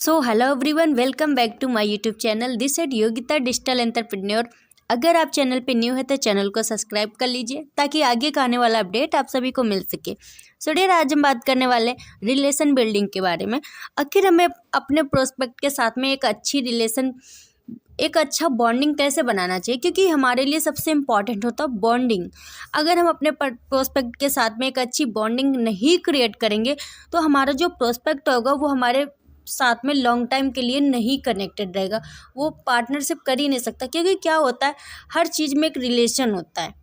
So hello everyone, welcome back to my YouTube channel. This is Yogita digital entrepreneur. अगर आप channel पे new है तो चैनल को सब्सक्राइब कर लीजिए ताकि आगे का आने वाला अपडेट आप सभी को मिल सके। सो डियर, आज हम बात करने वाले रिलेशन बिल्डिंग के बारे में। आखिर हमें अपने प्रोस्पेक्ट के साथ में एक अच्छा बॉन्डिंग कैसे बनाना चाहिए, क्योंकि हमारे लिए सबसे इम्पॉर्टेंट होता है बॉन्डिंग। अगर हम अपने प्रोस्पेक्ट के साथ में एक अच्छी बॉन्डिंग नहीं क्रिएट करेंगे तो हमारा जो प्रोस्पेक्ट होगा वो हमारे साथ में लॉन्ग टाइम के लिए नहीं कनेक्टेड रहेगा, वो पार्टनरशिप कर ही नहीं सकता। क्योंकि क्या होता है, हर चीज़ में एक रिलेशन होता है।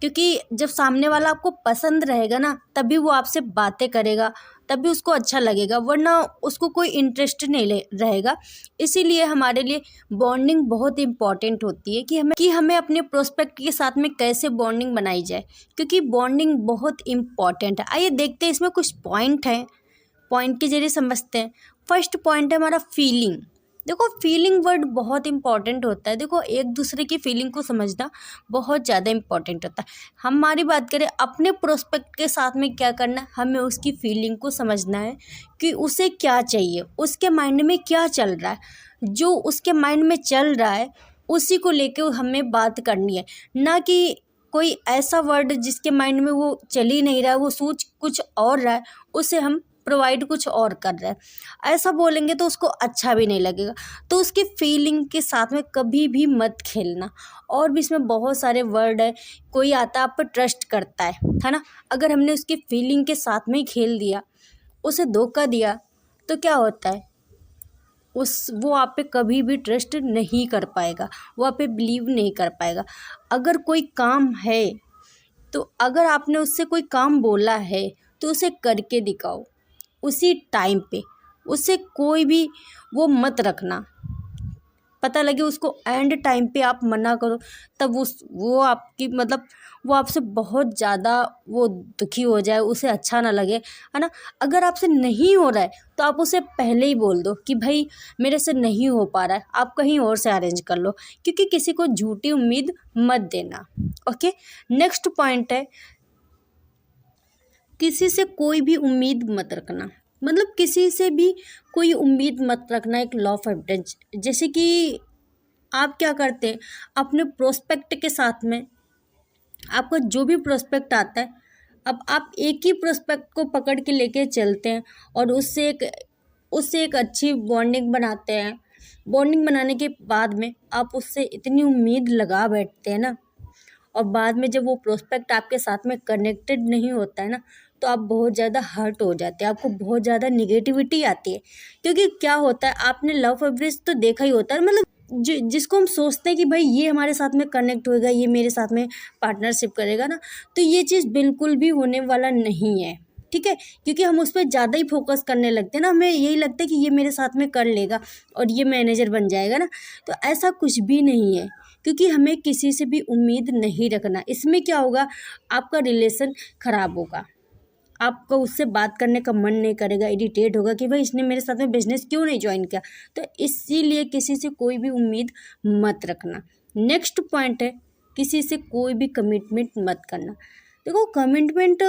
क्योंकि जब सामने वाला आपको पसंद रहेगा ना, तभी वो आपसे बातें करेगा, तभी उसको अच्छा लगेगा, वरना उसको कोई इंटरेस्ट नहीं रहेगा। इसीलिए हमारे लिए बॉन्डिंग बहुत इंपॉर्टेंट होती है कि हमें अपने प्रोस्पेक्ट के साथ में कैसे बॉन्डिंग बनाई जाए, क्योंकि बॉन्डिंग बहुत इंपॉर्टेंट है। आइए देखते हैं, इसमें कुछ पॉइंट हैं, पॉइंट के जरिए समझते हैं। फर्स्ट पॉइंट है हमारा फीलिंग। देखो, फीलिंग वर्ड बहुत इंपॉर्टेंट होता है। देखो, एक दूसरे की फीलिंग को समझना बहुत ज़्यादा इंपॉर्टेंट होता है। हमारी बात करें अपने प्रोस्पेक्ट के साथ में क्या करना है, हमें उसकी फीलिंग को समझना है कि उसे क्या चाहिए, उसके माइंड में क्या चल रहा है। जो उसके माइंड में चल रहा है उसी को लेके हमें बात करनी है, ना कि कोई ऐसा वर्ड जिसके माइंड में वो चल ही नहीं रहा है, वो सोच कुछ और रहा है, उसे हम प्रोवाइड कुछ और कर रहा है। ऐसा बोलेंगे तो उसको अच्छा भी नहीं लगेगा। तो उसकी फीलिंग के साथ में कभी भी मत खेलना। और भी इसमें बहुत सारे वर्ड है। कोई आता है, आप पर ट्रस्ट करता है ना। अगर हमने उसकी फीलिंग के साथ में ही खेल दिया, उसे धोखा दिया, तो क्या होता है, वो आप पे कभी भी ट्रस्ट नहीं कर पाएगा, वो आप पे बिलीव नहीं कर पाएगा। अगर कोई काम है, तो अगर आपने उससे कोई काम बोला है तो उसे करके दिखाओ उसी टाइम पे। उससे कोई भी वो मत रखना, पता लगे उसको एंड टाइम पे आप मना करो, तब वो आपकी मतलब वो आपसे बहुत ज़्यादा वो दुखी हो जाए, उसे अच्छा ना लगे, है ना। अगर आपसे नहीं हो रहा है तो आप उसे पहले ही बोल दो कि भाई मेरे से नहीं हो पा रहा है, आप कहीं और से अरेंज कर लो। क्योंकि किसी को झूठी उम्मीद मत देना। ओके, नेक्स्ट पॉइंट है, किसी से कोई भी उम्मीद मत रखना। मतलब किसी से भी कोई उम्मीद मत रखना, एक लॉ ऑफ एविडेंस। जैसे कि आप क्या करते हैं अपने प्रोस्पेक्ट के साथ में, आपका जो भी प्रोस्पेक्ट आता है, अब आप एक ही प्रोस्पेक्ट को पकड़ के लेके चलते हैं और उससे एक अच्छी बॉन्डिंग बनाते हैं। बॉन्डिंग बनाने के बाद में आप उससे इतनी उम्मीद लगा बैठते हैं ना, और बाद में जब वो प्रोस्पेक्ट आपके साथ में कनेक्टेड नहीं होता है ना, तो आप बहुत ज़्यादा हर्ट हो जाते हैं, आपको बहुत ज़्यादा निगेटिविटी आती है। क्योंकि क्या होता है, आपने लव एवरेज तो देखा ही होता है, मतलब जिसको हम सोचते हैं कि भाई ये हमारे साथ में कनेक्ट होएगा, ये मेरे साथ में पार्टनरशिप करेगा ना, तो ये चीज़ बिल्कुल भी होने वाला नहीं है। ठीक है, क्योंकि हम उस पर ज़्यादा ही फोकस करने लगते हैं ना, हमें यही लगता है कि ये मेरे साथ में कर लेगा और ये मैनेजर बन जाएगा ना। तो ऐसा कुछ भी नहीं है, क्योंकि हमें किसी से भी उम्मीद नहीं रखना। इसमें क्या होगा, आपका रिलेशन ख़राब होगा, आपको उससे बात करने का मन नहीं करेगा, इरिटेट होगा कि भाई इसने मेरे साथ में बिजनेस क्यों नहीं ज्वाइन किया। तो इसीलिए किसी से कोई भी उम्मीद मत रखना। नेक्स्ट पॉइंट है, किसी से कोई भी कमिटमेंट मत करना। देखो, कमिटमेंट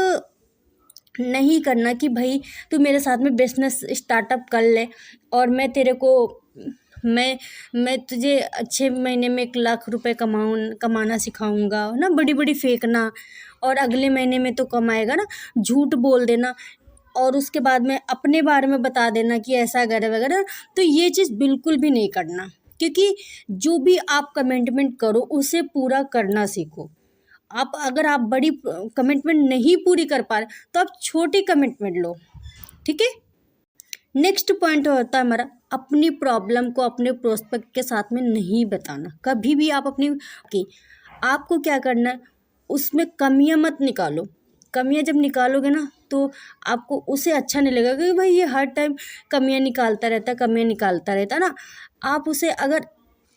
नहीं करना कि भाई तू मेरे साथ में बिजनेस स्टार्टअप कर ले और मैं तुझे 6 महीने में 1 लाख रुपए कमाना सिखाऊंगा ना, बड़ी बड़ी फेंकना, और अगले महीने में तो कमाएगा ना, झूठ बोल देना, और उसके बाद में अपने बारे में बता देना कि ऐसा वगैरह वगैरह। तो ये चीज़ बिल्कुल भी नहीं करना, क्योंकि जो भी आप कमिटमेंट करो उसे पूरा करना सीखो। अगर आप बड़ी कमिटमेंट नहीं पूरी कर पा रहे तो आप छोटी कमिटमेंट लो। ठीक है, नेक्स्ट पॉइंट होता है हमारा, अपनी प्रॉब्लम को अपने प्रोस्पेक्ट के साथ में नहीं बताना। कभी भी आप आपको क्या करना है, उसमें कमियां मत निकालो। कमियां जब निकालोगे ना तो आपको उसे अच्छा नहीं लगेगा कि भाई ये हर टाइम कमियां निकालता रहता ना। आप उसे अगर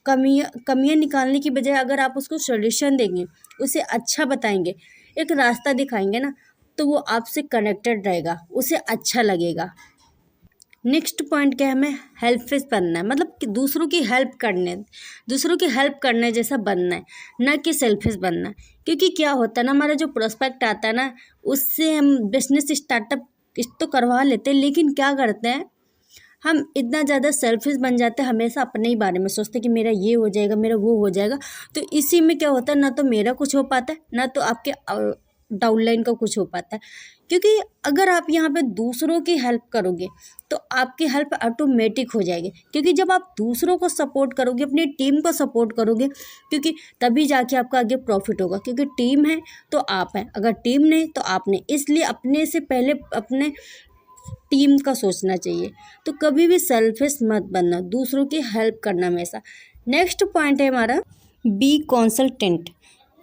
कमियां निकालने की बजाय अगर आप उसको सॉल्यूशन देंगे, उसे अच्छा बताएंगे, एक रास्ता दिखाएंगे ना, तो वो आपसे कनेक्टेड रहेगा, उसे अच्छा लगेगा। नेक्स्ट पॉइंट क्या है, हमें हेल्पलेस बनना है। मतलब कि दूसरों की हेल्प करने जैसा बनना है, ना कि सेल्फिश बनना है। क्योंकि क्या होता है ना, हमारा जो प्रोस्पेक्ट आता है ना, उससे हम बिजनेस स्टार्टअप तो करवा लेते हैं, लेकिन क्या करते हैं, हम इतना ज़्यादा सेल्फिश बन जाते हैं, हमेशा अपने ही बारे में सोचते कि मेरा ये हो जाएगा, मेरा वो हो जाएगा। तो इसी में क्या होता है, ना तो मेरा कुछ हो पाता है, ना तो आपके डाउनलाइन का कुछ हो पाता है। क्योंकि अगर आप यहाँ पे दूसरों की हेल्प करोगे तो आपकी हेल्प ऑटोमेटिक हो जाएगी। क्योंकि जब आप दूसरों को सपोर्ट करोगे, अपनी टीम को सपोर्ट करोगे, क्योंकि तभी जाके आपका आगे प्रॉफिट होगा। क्योंकि टीम है तो आप हैं, अगर टीम नहीं तो आप नहीं। इसलिए अपने से पहले अपने टीम का सोचना चाहिए। तो कभी भी सेल्फिश मत बनना, दूसरों की हेल्प करना हमेशा। नेक्स्ट पॉइंट है हमारा बी कंसल्टेंट।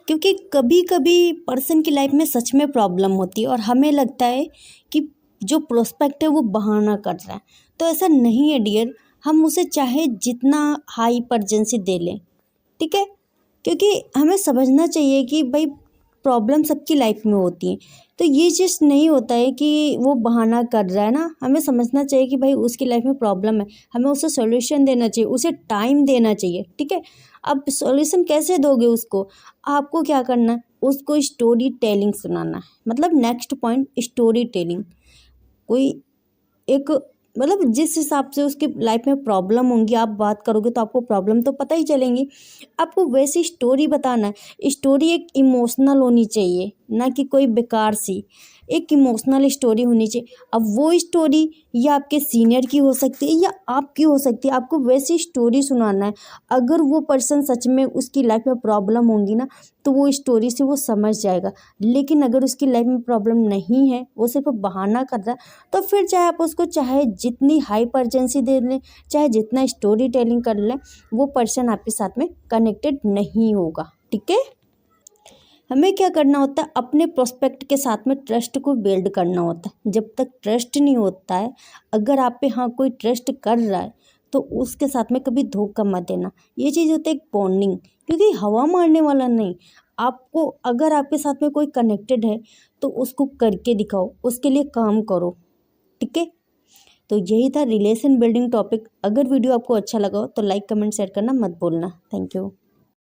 क्योंकि कभी कभी पर्सन की लाइफ में सच में प्रॉब्लम होती है और हमें लगता है कि जो प्रोस्पेक्ट है वो बहाना कर रहा है। तो ऐसा नहीं है डियर, हम उसे चाहे जितना हाई अर्जेंसी दे लें, ठीक है। क्योंकि हमें समझना चाहिए कि भाई प्रॉब्लम सबकी लाइफ में होती है। तो ये चीज़ नहीं होता है कि वो बहाना कर रहा है ना, हमें समझना चाहिए कि भाई उसकी लाइफ में प्रॉब्लम है, हमें उसे सॉल्यूशन देना चाहिए, उसे टाइम देना चाहिए, ठीक है। अब सॉल्यूशन कैसे दोगे उसको, आपको क्या करना है, उसको स्टोरी टेलिंग सुनाना है। मतलब नेक्स्ट पॉइंट स्टोरी टेलिंग। कोई एक मतलब जिस हिसाब से उसकी लाइफ में प्रॉब्लम होंगी आप बात करोगे तो आपको प्रॉब्लम तो पता ही चलेंगी। आपको वैसी स्टोरी बताना है। स्टोरी एक इमोशनल होनी चाहिए, ना कि कोई बेकार सी। एक इमोशनल स्टोरी होनी चाहिए। अब वो स्टोरी या आपके सीनियर की हो सकती है या आपकी हो सकती है, आपको वैसी स्टोरी सुनाना है। अगर वो पर्सन सच में उसकी लाइफ में प्रॉब्लम होंगी ना तो वो स्टोरी से वो समझ जाएगा। लेकिन अगर उसकी लाइफ में प्रॉब्लम नहीं है, वो सिर्फ बहाना कर रहा है, तो फिर चाहे आप उसको चाहे जितनी हाई अर्जेंसी दे लें, चाहे जितना स्टोरी टेलिंग कर लें, वो पर्सन आपके साथ में कनेक्टेड नहीं होगा, ठीक है। हमें क्या करना होता है, अपने प्रोस्पेक्ट के साथ में ट्रस्ट को बिल्ड करना होता है। जब तक ट्रस्ट नहीं होता है, अगर आप पे हाँ कोई ट्रस्ट कर रहा है तो उसके साथ में कभी धोखा मत देना। ये चीज़ होती है एक बॉन्डिंग, क्योंकि हवा मारने वाला नहीं। आपको अगर आपके साथ में कोई कनेक्टेड है तो उसको करके दिखाओ, उसके लिए काम करो, ठीक है। तो यही था रिलेशन बिल्डिंग टॉपिक। अगर वीडियो आपको अच्छा लगा हो तो लाइक कमेंट शेयर करना मत भूलना। Thank you.